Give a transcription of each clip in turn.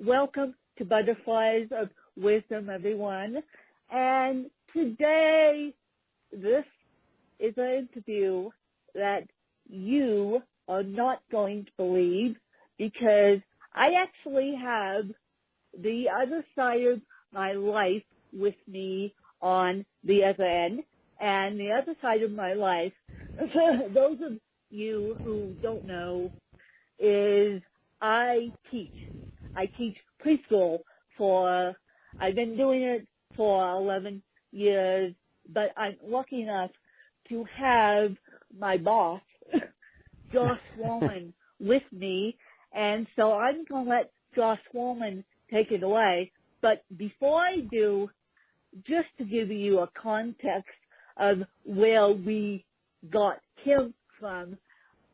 welcome to Butterflies of Wisdom, everyone. And today, this is an interview that you are not going to believe, because I actually have the other side of my life with me on the other end. And the other side of my life, those of you who don't know, is I teach. I teach preschool I've been doing it for 11 years, but I'm lucky enough to have my boss, Josh Woolman, with me, and so I'm going to let Josh Woolman take it away. But before I do, just to give you a context of where we got him from,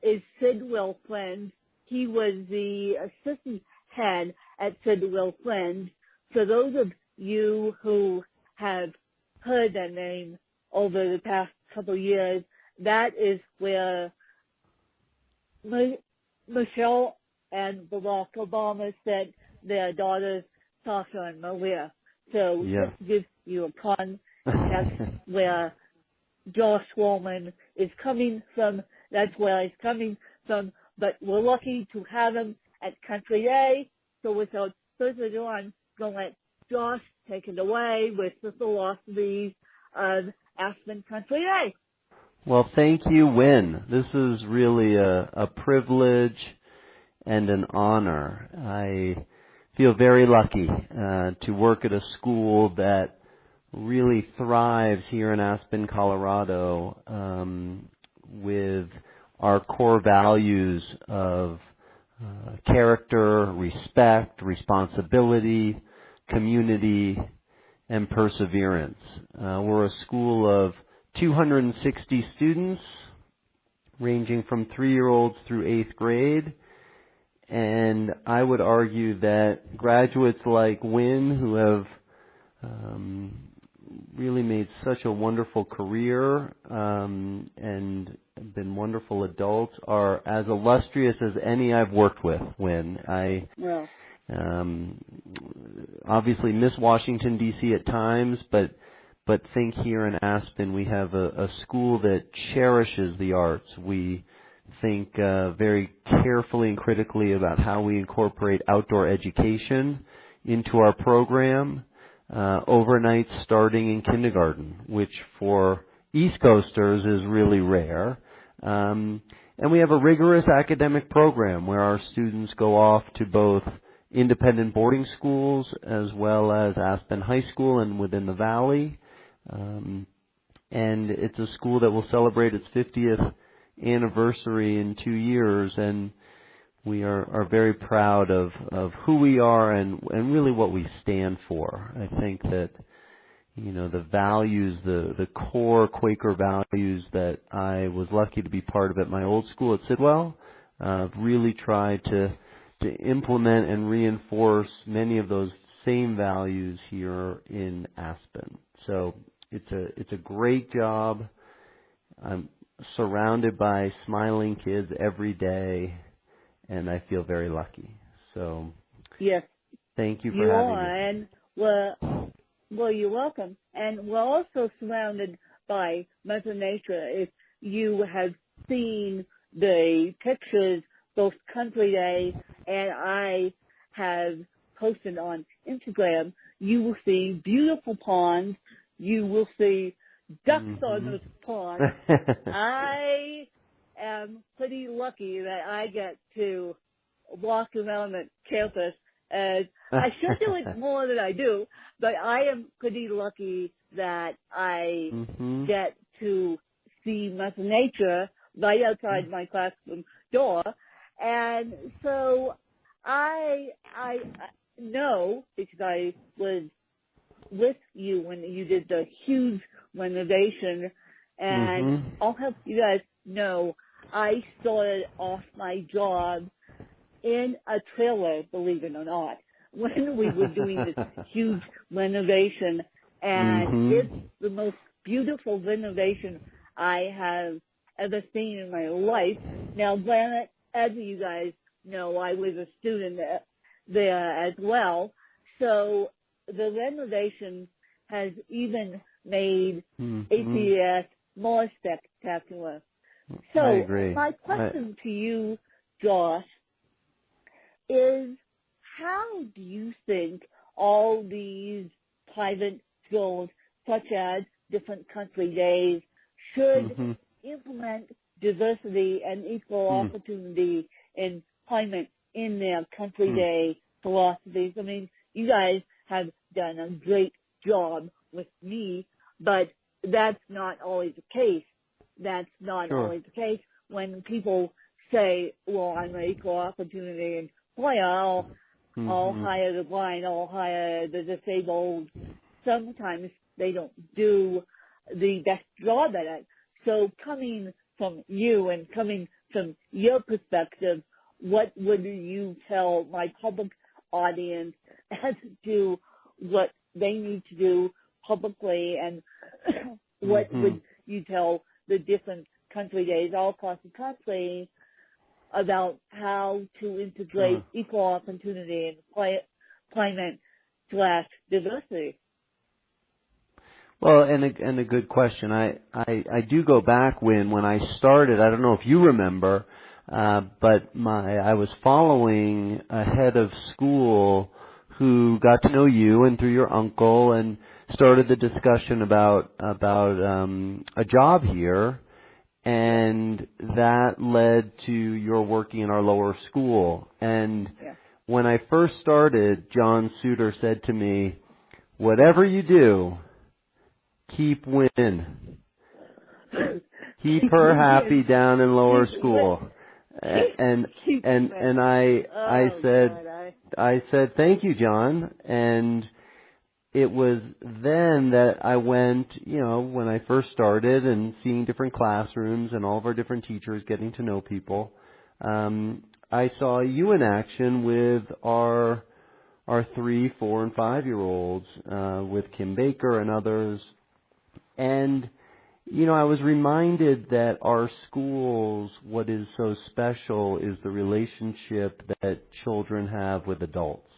is Sidwell Friends. He was the assistant head at Sidwell Friends. For those of you who have heard that name over the past couple of years, that is where Michelle and Barack Obama sent their daughters, Sasha and Maria. So just to give you a context where Josh Woolman is coming from, that's where he's coming from. But we're lucky to have him at Country Day. So without further ado, I'm going to let Josh take it away with the philosophy of Aspen Country Day. Well, thank you, Wynn. This is really a privilege and an honor. I feel very lucky to work at a school that really thrives here in Aspen, Colorado, with our core values of character, respect, responsibility, community, and perseverance. We're a school of 260 students, ranging from 3-year-olds through 8th grade. And I would argue that graduates like Wynn, who have really made such a wonderful career and been wonderful adults, are as illustrious as any I've worked with, Wynn. I obviously miss Washington, D.C. at times, but think here in Aspen we have a school that cherishes the arts. We think very carefully and critically about how we incorporate outdoor education into our program, overnight starting in kindergarten, which for East Coasters is really rare. And we have a rigorous academic program where our students go off to both independent boarding schools as well as Aspen High School and within the Valley. And it's a school that will celebrate its 50th anniversary in 2 years, and we are very proud of who we are and really what we stand for. I think that, you know, the values, the core Quaker values that I was lucky to be part of at my old school at Sidwell, really tried to implement and reinforce many of those same values here in Aspen. So it's a great job. I'm surrounded by smiling kids every day, and I feel very lucky. So yes, thank you for having me. And well, you're welcome. And we're also surrounded by Mother Nature. If you have seen the pictures, both Country Day and I have posted on Instagram, you will see beautiful ponds. You will see ducks on those ponds. I am pretty lucky that I get to walk around the campus. As I should do it more than I do, but I am pretty lucky that I get to see Mother Nature right outside my classroom door. And so I know, because I was with you when you did the huge renovation, and I'll have you guys know I started off my job in a trailer, believe it or not, when we were doing this huge renovation, and it's the most beautiful renovation I have ever seen in my life. Now, granted, as you guys know, I was a student there as well. So the renovation has even made ACS more spectacular. So I agree. my question to you, Josh, is how do you think all these private schools, such as different country days, should implement diversity and equal opportunity employment in their country day philosophies? I mean, you guys have done a great job with me, but that's not always the case. That's not always the case when people say, well, I'm an equal opportunity employer, I'll hire the blind, I'll hire the disabled. Sometimes they don't do the best job at it. So coming from you and coming from your perspective, what would you tell my public audience as to what they need to do publicly, and what would you tell the different country days all across the country about how to integrate equal opportunity and employment/diversity? Well, and a good question. I do go back when I started. I don't know if you remember, but I was following a head of school who got to know you and through your uncle and started the discussion about a job here, and that led to your working in our lower school. And when I first started, John Suter said to me, "Whatever you do, keep Wynn. Keep her happy down in lower school." And I said, "Thank you, John." And it was then that I went, when I first started and seeing different classrooms and all of our different teachers, getting to know people, I saw you in action with our 3, 4, and 5-year-olds, with Kim Baker and others. And, I was reminded that our schools, what is so special is the relationship that children have with adults.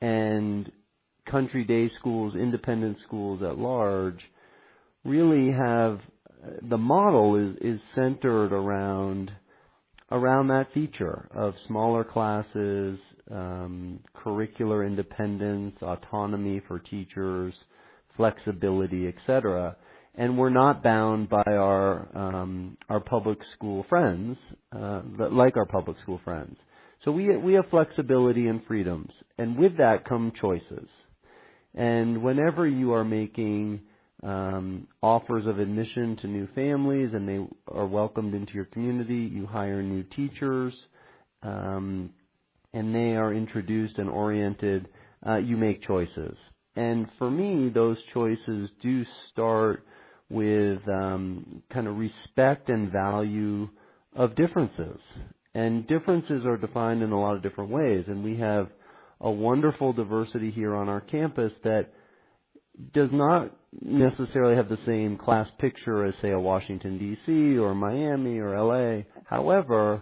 And country day schools, independent schools at large, really have, the model is centered around that feature of smaller classes, curricular independence, autonomy for teachers, flexibility, etc. And we're not bound by our public school friends, like our public school friends. So we have flexibility and freedoms, and with that come choices. And whenever you are making offers of admission to new families and they are welcomed into your community, you hire new teachers, and they are introduced and oriented, you make choices. And for me, those choices do start with kind of respect and value of differences. And differences are defined in a lot of different ways. And we have a wonderful diversity here on our campus that does not necessarily have the same class picture as, say, a Washington, D.C. or Miami or L.A. However,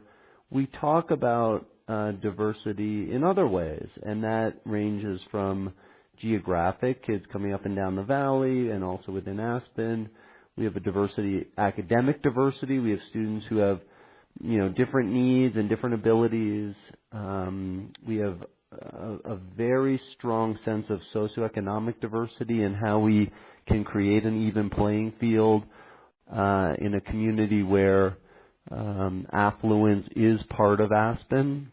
we talk about diversity in other ways, and that ranges from geographic, kids coming up and down the valley, and also within Aspen. We have a diversity, academic diversity. We have students who have, different needs and different abilities. We have a very strong sense of socioeconomic diversity and how we can create an even playing field in a community where affluence is part of Aspen.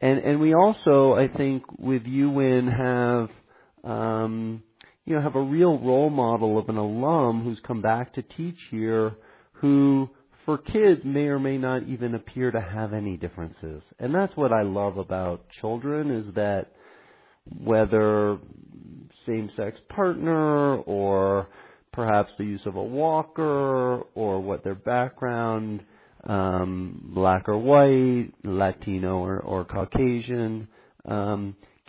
And we also, I think, with UWIN have have a real role model of an alum who's come back to teach here, who for kids may or may not even appear to have any differences. And that's what I love about children, is that whether same-sex partner or perhaps the use of a walker or what their background, black or white, Latino or Caucasian,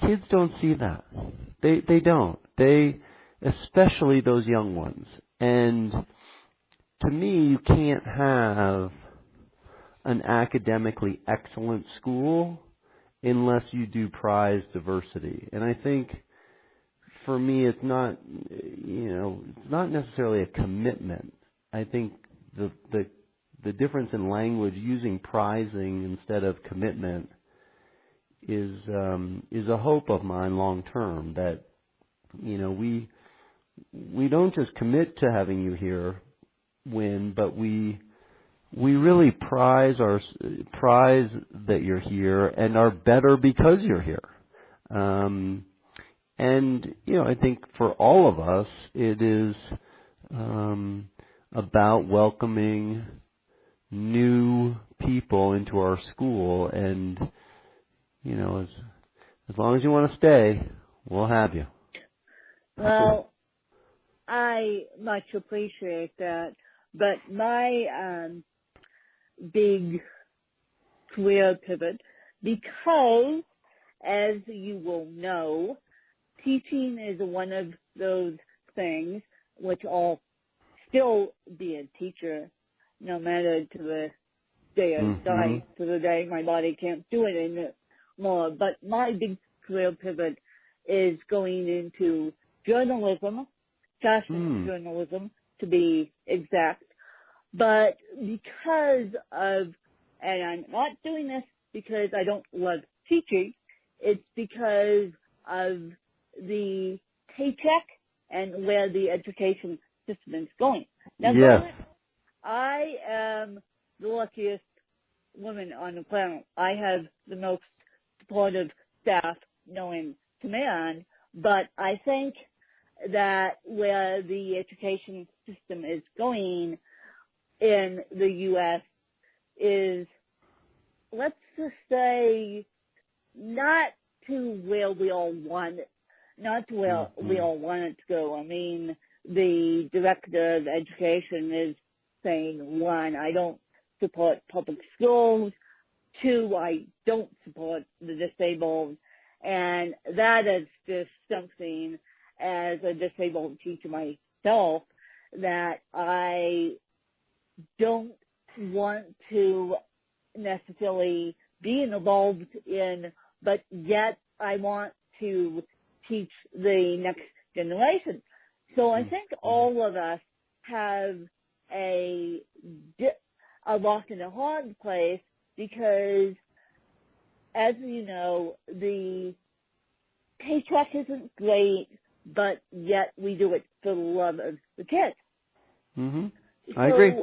kids don't see that. They don't. They, especially those young ones. And to me, you can't have an academically excellent school unless you do prize diversity. And I think for me, it's not, it's not necessarily a commitment. I think the difference in language using prizing instead of commitment is a hope of mine long term, that we don't just commit to having you here, Win, but we really prize that you're here and are better because you're here. And I think for all of us, it is about welcoming new people into our school, and as long as you want to stay, we'll have you. Well, I much appreciate that, but my big career pivot, because as you will know, teaching is one of those things which I'll still be a teacher no matter to the day I die, to the day my body can't do it anymore. But my big career pivot is going into journalism, fashion journalism to be exact. But because of, and I'm not doing this because I don't love teaching, it's because of the paycheck and where the education system is going. Now, yes. I am the luckiest woman on the planet. I have the most supportive staff known to man, but I think that where the education system is going in the U.S. is, let's just say, not to where we all want it, not to where we all want it to go. I mean, the director of education is saying, one, I don't support public schools. Two, I don't support the disabled. And that is just something, as a disabled teacher myself, that I don't want to necessarily be involved in, but yet I want to teach the next generation. So I think all of us have a rock and a hard place, because, as you know, the paycheck isn't great, but yet we do it for the love of the kids. I agree.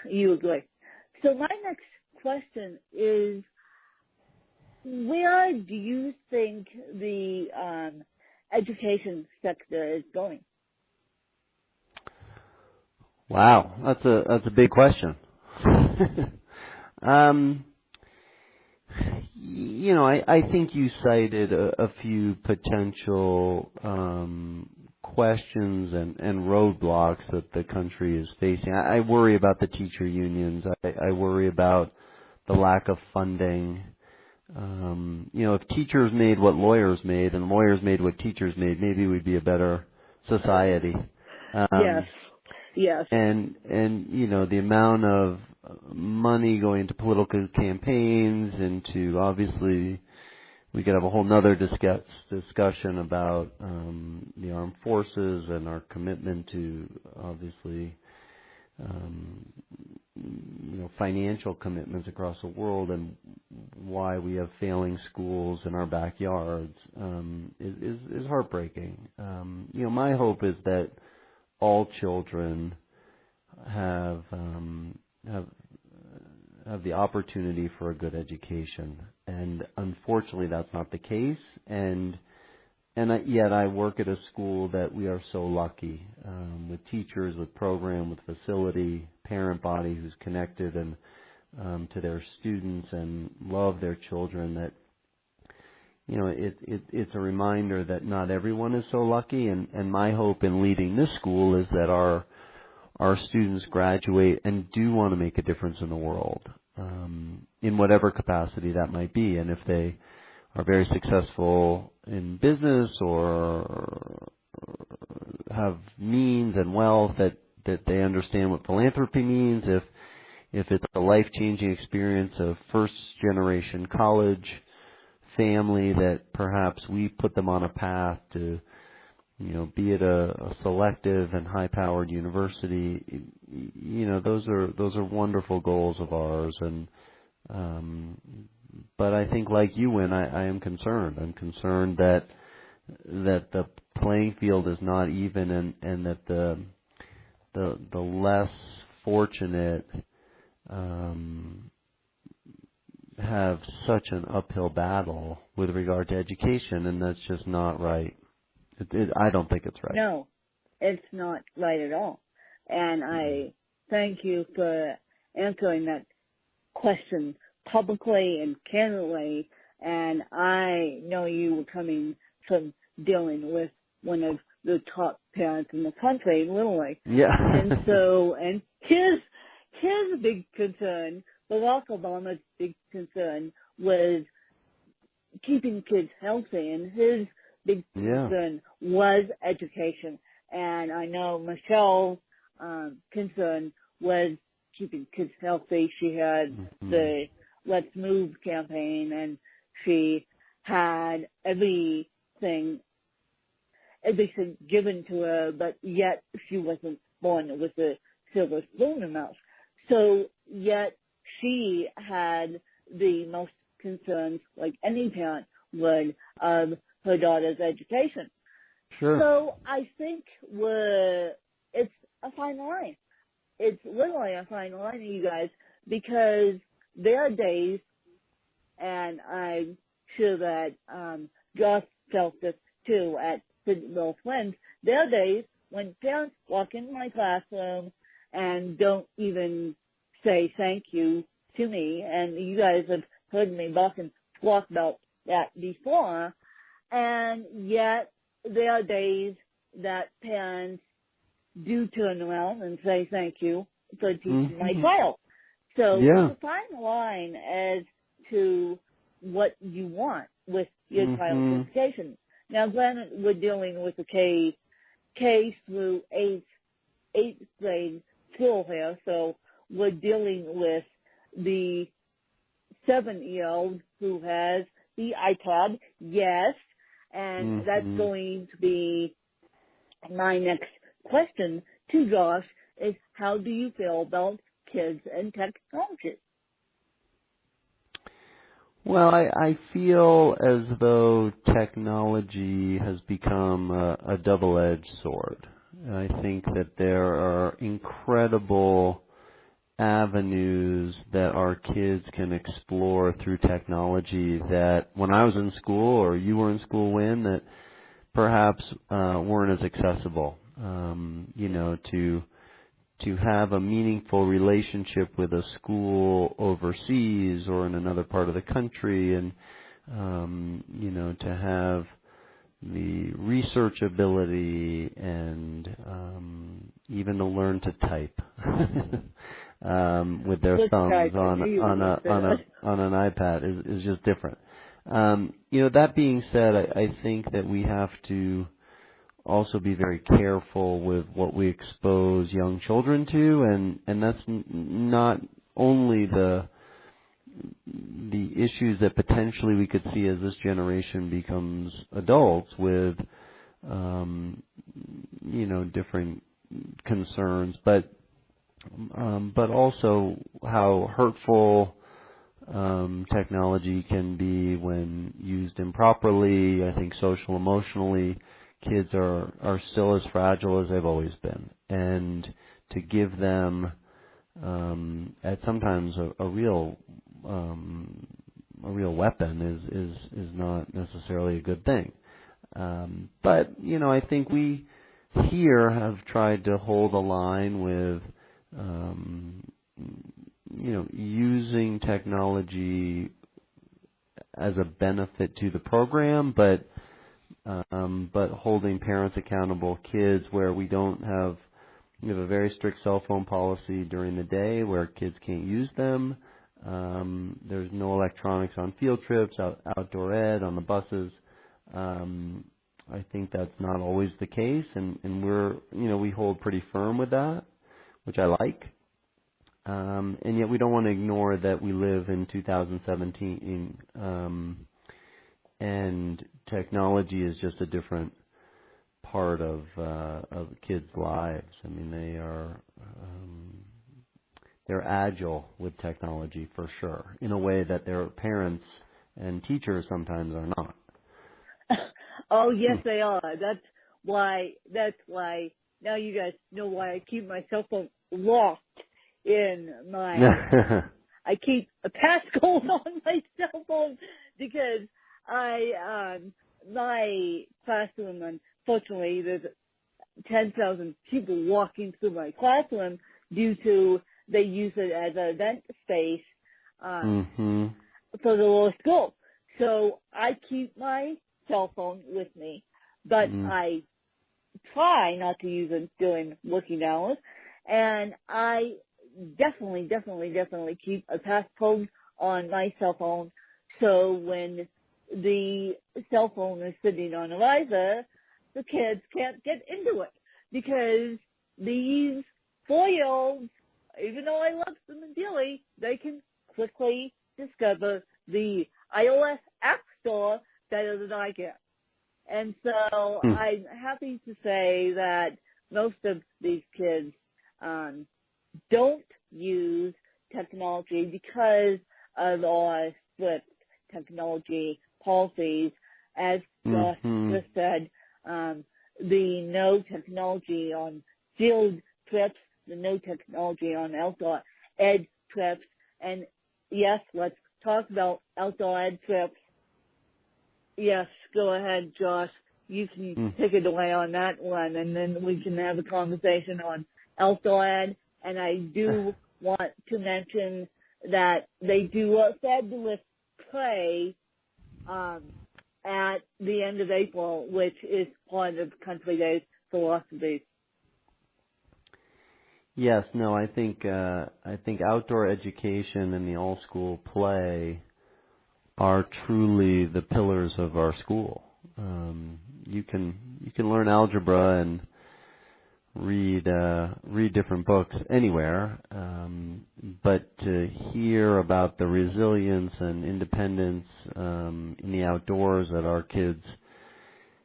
You agree. So my next question is, where do you think the education sector is going? Wow, that's a big question. I think you cited a few potential questions and roadblocks that the country is facing. I worry about the teacher unions. I worry about the lack of funding. If teachers made what lawyers made and lawyers made what teachers made, maybe we'd be a better society. Yes. And the amount of money going to political campaigns, into, obviously, we could have a whole nother discussion about the armed forces and our commitment to, obviously, financial commitments across the world, and why we have failing schools in our backyards is heartbreaking. My hope is that all children have the opportunity for a good education, and unfortunately that's not the case. And yet I work at a school that we are so lucky, with teachers, with program, with facility, parent body who's connected and to their students and love their children, that it's a reminder that not everyone is so lucky. And my hope in leading this school is that our students graduate and do want to make a difference in the world, in whatever capacity that might be. And if they are very successful in business or have means and wealth, that they understand what philanthropy means. if it's a life-changing experience of first-generation college family that perhaps we put them on a path to, be it a selective and high-powered university, those are wonderful goals of ours. And but I think, like you, Wynn, I am concerned. I'm concerned that the playing field is not even, and that the less fortunate have such an uphill battle with regard to education, and that's just not right. I don't think it's right. No, it's not right at all. And I thank you for answering that question publicly and candidly. And I know you were coming from dealing with one of the top parents in the country, literally. Yeah. And so, and his big concern, Barack Obama's big concern, was keeping kids healthy, and his big concern was education. And I know Michelle's concern was keeping kids healthy. She had the Let's Move campaign, and she had everything given to her, but yet she wasn't born with a silver spoon in her mouth. So yet she had the most concerns, like any parent would, of her daughter's education. Sure. So I think it's a fine line. It's literally a fine line, you guys, because there are days, and I'm sure that Josh felt this too at Sidwell Friends, there are days when parents walk into my classroom and don't even say thank you to me, and you guys have heard me talk about that before, and yet there are days that parents do turn around and say thank you for teaching my child. So it's a fine line as to what you want with your child's education. Now, granted, we're dealing with the K through eighth grade school here, so we're dealing with the 7-year-old who has the iPad, yes, and that's going to be my next question to Josh, is how do you feel about kids and technology? Well, I feel as though technology has become a double-edged sword. I think that there are incredible avenues that our kids can explore through technology that when I was in school, or you were in school, Wynn, that perhaps weren't as accessible. To have a meaningful relationship with a school overseas or in another part of the country, and to have the research ability and even to learn to type with their thumbs on an iPad is just different. That being said, I think that we have to also be very careful with what we expose young children to, and that's not only the issues that potentially we could see as this generation becomes adults with different concerns, but also how hurtful technology can be when used improperly. I think social emotionally, kids are still as fragile as they've always been, and to give them at sometimes a real weapon is not necessarily a good thing. But I think we here have tried to hold a line with using technology as a benefit to the program, but holding parents accountable, kids, where we have a very strict cell phone policy during the day where kids can't use them. There's no electronics on field trips, outdoor ed, on the buses. I think that's not always the case, and we hold pretty firm with that, which I like. and yet we don't want to ignore that we live in 2017, and technology is just a different part of kids' lives. I mean, they're agile with technology for sure, in a way that their parents and teachers sometimes are not. Oh, yes, they are. That's why now you guys know why I keep my cell phone locked in my, I keep a passcode on my cell phone because my classroom, unfortunately, there's 10,000 people walking through my classroom due to they use it as an event space for the lower school. So I keep my cell phone with me, but I try not to use it during working hours, and I definitely keep a passcode on my cell phone, so when the cell phone is sitting on a riser, the kids can't get into it, because these 4-year-olds, even though I love them dearly, they can quickly discover the iOS App Store better than I can. And so I'm happy to say that most of these kids don't use technology because of our strict technology policies. As Josh just said, the no technology on field trips, the no technology on outdoor ed trips, and yes, let's talk about outdoor ed trips. Yes, go ahead, Josh. You can take it away on that one, and then we can have a conversation on outdoor ed. And I do want to mention that they do a fabulous play at the end of April, which is part of Country Day's philosophy. Yes, no, I think outdoor education and the all-school play are truly the pillars of our school. You can learn algebra and read different books anywhere, but to hear about the resilience and independence in the outdoors that our kids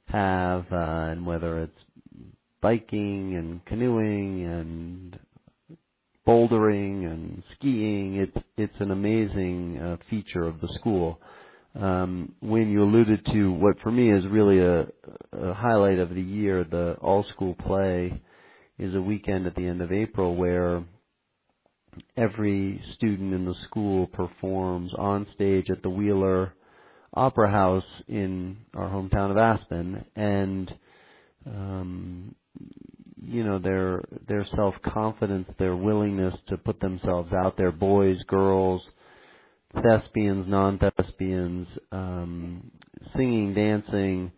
have, and whether it's biking and canoeing and bouldering and skiing, it's an amazing feature of the school. When you alluded to what for me is really a highlight of the year, the all-school play is a weekend at the end of April where every student in the school performs on stage at the Wheeler Opera House in our hometown of Aspen, and their self-confidence, their willingness to put themselves out there, boys, girls, thespians, non-thespians, singing, dancing,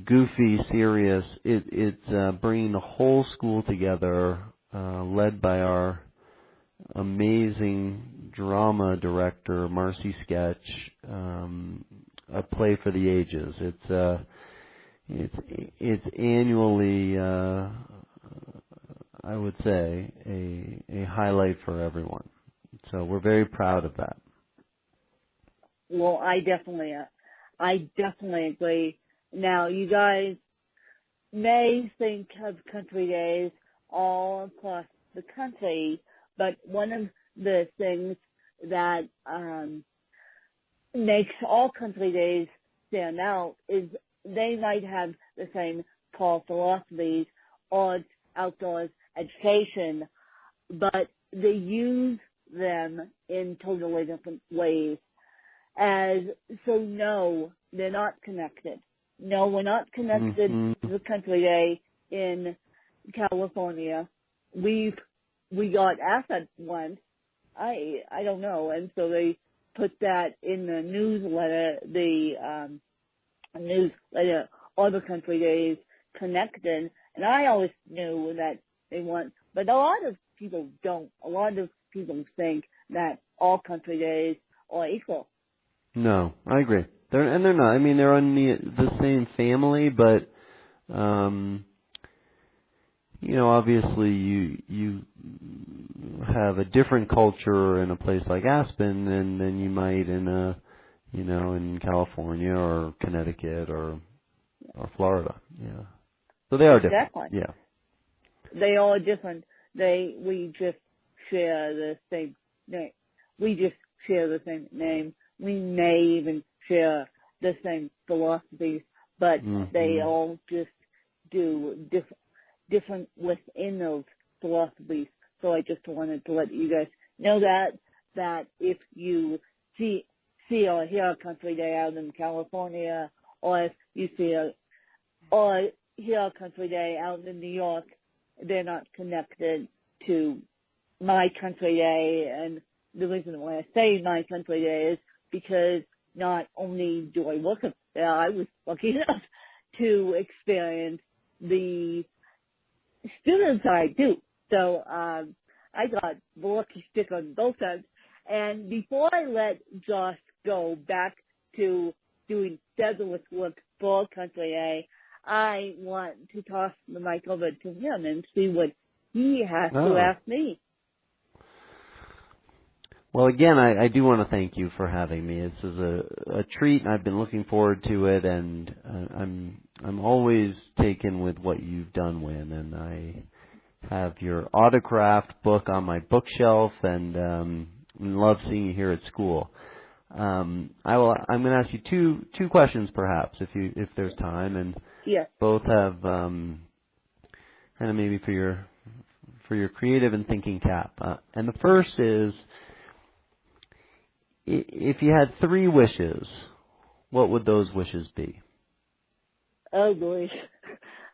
goofy, serious. It's bringing the whole school together, led by our amazing drama director, Marcy Sketch, a play for the ages. It's annually, I would say, a highlight for everyone. So we're very proud of that. Well, I definitely agree. Now, you guys may think of country days all across the country, but one of the things that makes all country days stand out is they might have the same core philosophies, arts, outdoors, education, but they use them in totally different ways. So no, they're not connected. No, we're not connected to the country day in California. We got asked once. I don't know, and so they put that in the newsletter. The newsletter, all the country days connected, and I always knew that they want, but a lot of people don't. A lot of people think that all country days are equal. No, I agree. They're not. I mean, they're on the same family, but obviously you have a different culture in a place like Aspen than you might in California or Connecticut or Florida. Yeah. So they are different. Exactly. Yeah. They are different. We just share the same name. We just share the same name. We may even share the same philosophies, but they all just do different within those philosophies. So I just wanted to let you guys know that if you see or hear a country day out in California, or if you see or hear a country day out in New York, they're not connected to my country day. And the reason why I say my country day is because not only do I work up there, I was lucky enough to experience the students I do. So I got the lucky stick on both ends. And before I let Josh go back to doing fabulous work for Country A, I want to toss the mic over to him and see what he has to ask me. Well, again, I do want to thank you for having me. This is a treat, and I've been looking forward to it, and I'm always taken with what you've done, Win, and I have your autographed book on my bookshelf, and love seeing you here at school. I'm going to ask you two questions, perhaps, if there's time, and both have kind of maybe for your creative and thinking cap. And the first is, if you had 3 wishes, what would those wishes be? Oh boy.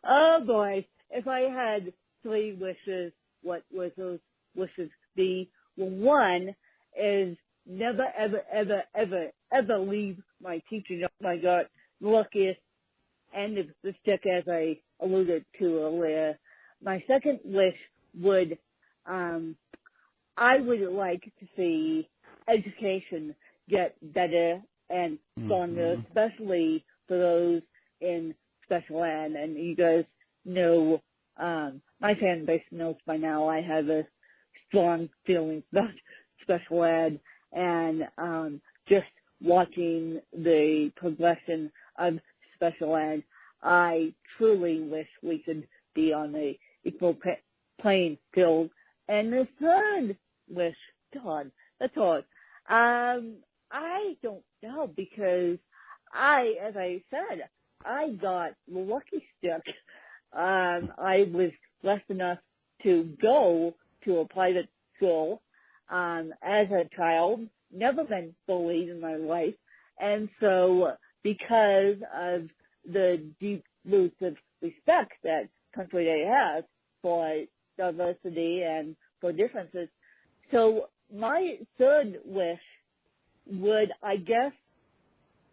Oh boy. If I had 3 wishes, what would those wishes be? Well, one is never, ever, ever, ever, ever leave my teaching. Oh my God, the luckiest end of the stick, as I alluded to earlier. My second wish would, I would like to see education get better and stronger, especially for those in special ed. And you guys know, my fan base knows by now I have a strong feeling about special ed, and just watching the progression of special ed, I truly wish we could be on the equal playing field. And the third wish, God, that's hard. I don't know, because as I said, I got the lucky stick. I was blessed enough to go to a private school as a child, never been bullied in my life. And so because of the deep roots of respect that Country Day has for diversity and for differences, so my third wish would, I guess,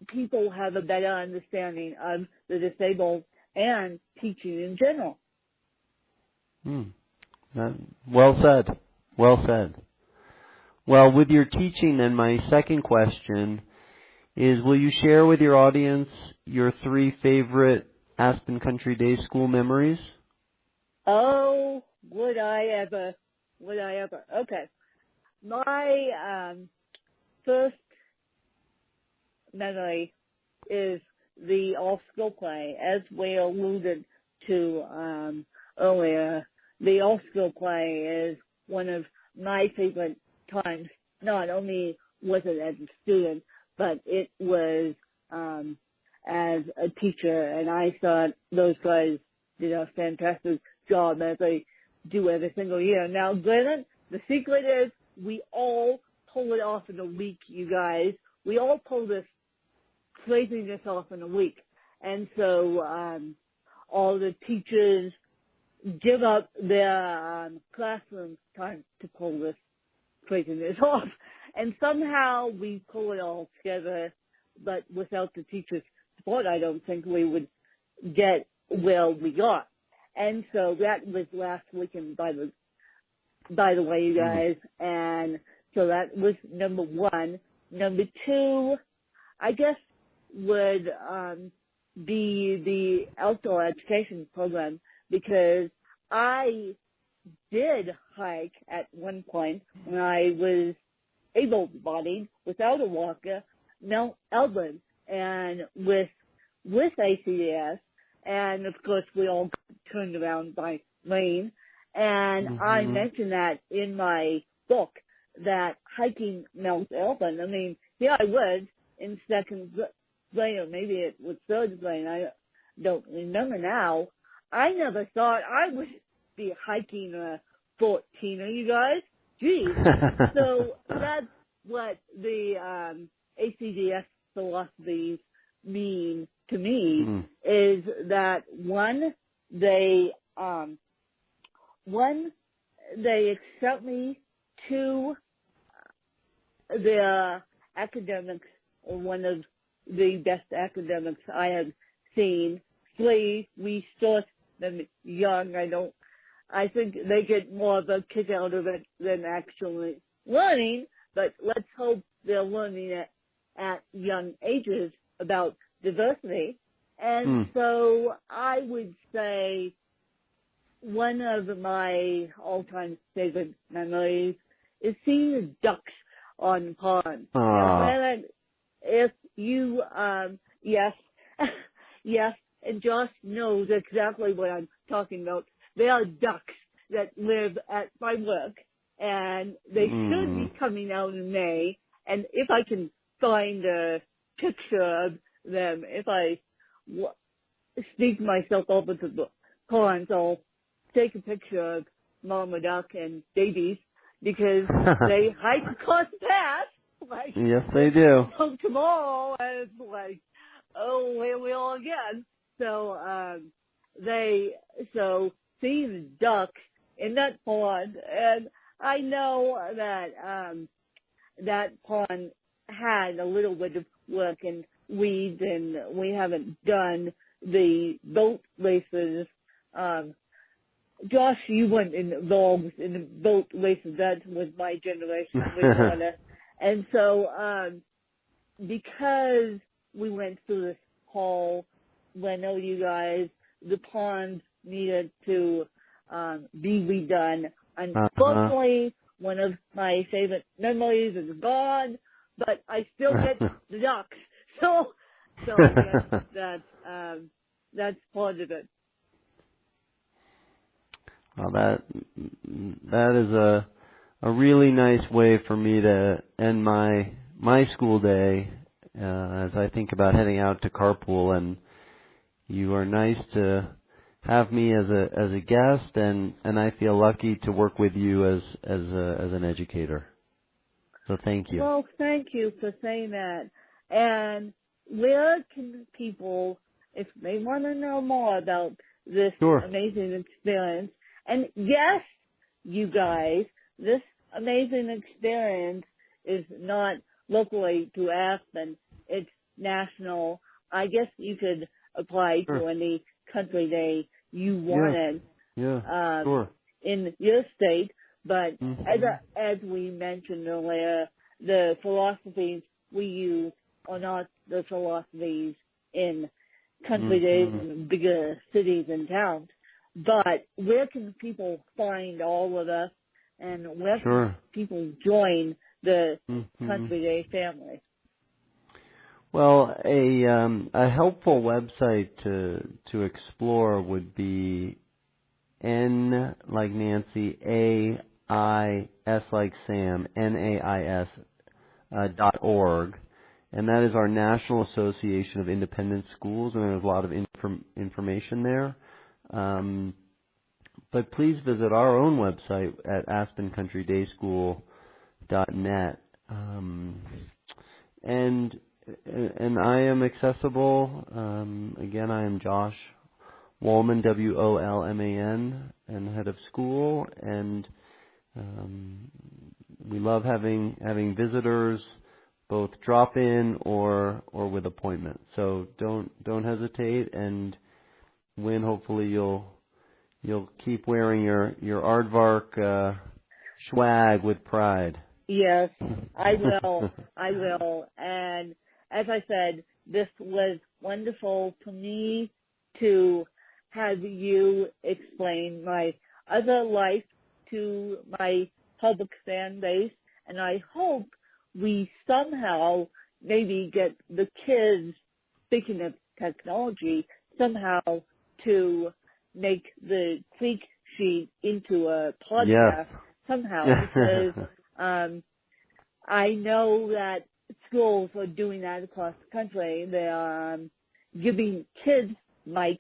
people have a better understanding of the disabled and teaching in general. Well said. Well said. Well, with your teaching, then, my second question is, will you share with your audience your 3 favorite Aspen Country Day School memories? Oh, would I ever. Okay. My first memory is the all-school play. As we alluded to earlier, the all-school play is one of my favorite times. Not only was it as a student, but it was as a teacher, and I thought those guys did a fantastic job, as they do every single year. Now, granted, the secret is we all pull it off in a week, you guys. We all pull this craziness off in a week. And so all the teachers give up their classroom time to pull this craziness off. And somehow we pull it all together, but without the teachers' support, I don't think we would get where we got. And so that was last weekend, by the way, you guys. And so that was number 1. Number 2, I guess, would be the outdoor education program, because I did hike at one point when I was able-bodied without a walker, Mount Elbin, and with ACDS, and of course we all got turned around by rain. And I mentioned that in my book, that hiking Mount Elbin, I mean, here I was in second grade, or maybe it was third grade, I don't remember now. I never thought I would be hiking a 14er, you guys. Geez. So that's what the ACDS philosophies mean to me, is that one, they accept me. Two, the academics, one of the best academics I have seen. Three, we source them young. I think they get more of a kick out of it than actually learning, but let's hope they're learning at young ages about diversity. And so I would say one of my all-time favorite memories is seeing the ducks on the pond. And if you, yes, yes, and Josh knows exactly what I'm talking about. There are ducks that live at my work, and they should be coming out in May. And if I can find a picture of them, if I sneak myself over to the ponds, I'll take a picture of Mama Duck and babies, because they hike across the path. Like, yes, they do. Tomorrow, and it's like, oh, here we are again. So, so see the ducks in that pond, and I know that, that pond had a little bit of work and weeds, and we haven't done the boat races. Josh, you weren't involved in the boat races. That was my generation with water. And so, because we went through this whole, I know you guys, the pond needed to be redone. Unfortunately, one of my favorite memories is gone, but I still get the ducks. So I guess that's part of it. Well, that is a really nice way for me to end my school day, as I think about heading out to carpool. And you are nice to have me as a guest, and I feel lucky to work with you as an educator. So thank you. Well, thank you for saying that. And where can people, if they want to know more about this amazing experience, and yes, you guys, this amazing experience is not locally to Aspen, it's national. I guess you could apply to any country day you wanted in your state. But as we mentioned earlier, the philosophies we use are not the philosophies in country days in bigger cities and towns. But where can people find all of us, and where can people join the Country Day family? Well, a helpful website to explore would be N like Nancy, AIS like Sam, NAIS .org, and that is our National Association of Independent Schools, and there's a lot of information there. But please visit our own website at aspencountrydayschool.net. And I am accessible. Again, I am Josh Wolman, WOLMAN, and head of school. And we love having visitors, both drop in or with appointment. So don't hesitate. And Wynn, hopefully you'll keep wearing your aardvark swag with pride. Yes, I will. I will. And as I said, this was wonderful for me to have you explain my other life to my public fan base, and I hope we somehow maybe get the kids, speaking of technology, somehow to make the Creek Sheet into a podcast somehow, because I know that schools are doing that across the country. They are giving kids mics,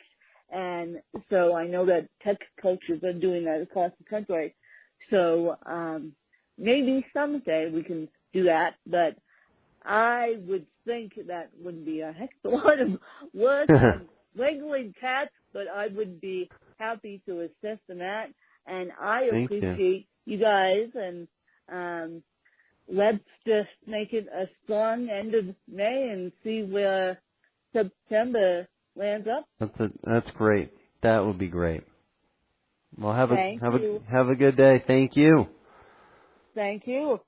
and so I know that tech coaches are doing that across the country. So maybe someday we can do that, but I would think that would be a heck of a lot of work and wrangling cats, but I would be happy to assist in that. And I appreciate you guys, and let's just make it a strong end of May and see where September lands up. That's great. That would be great. Well, have Thank you. a good day. Thank you. Thank you.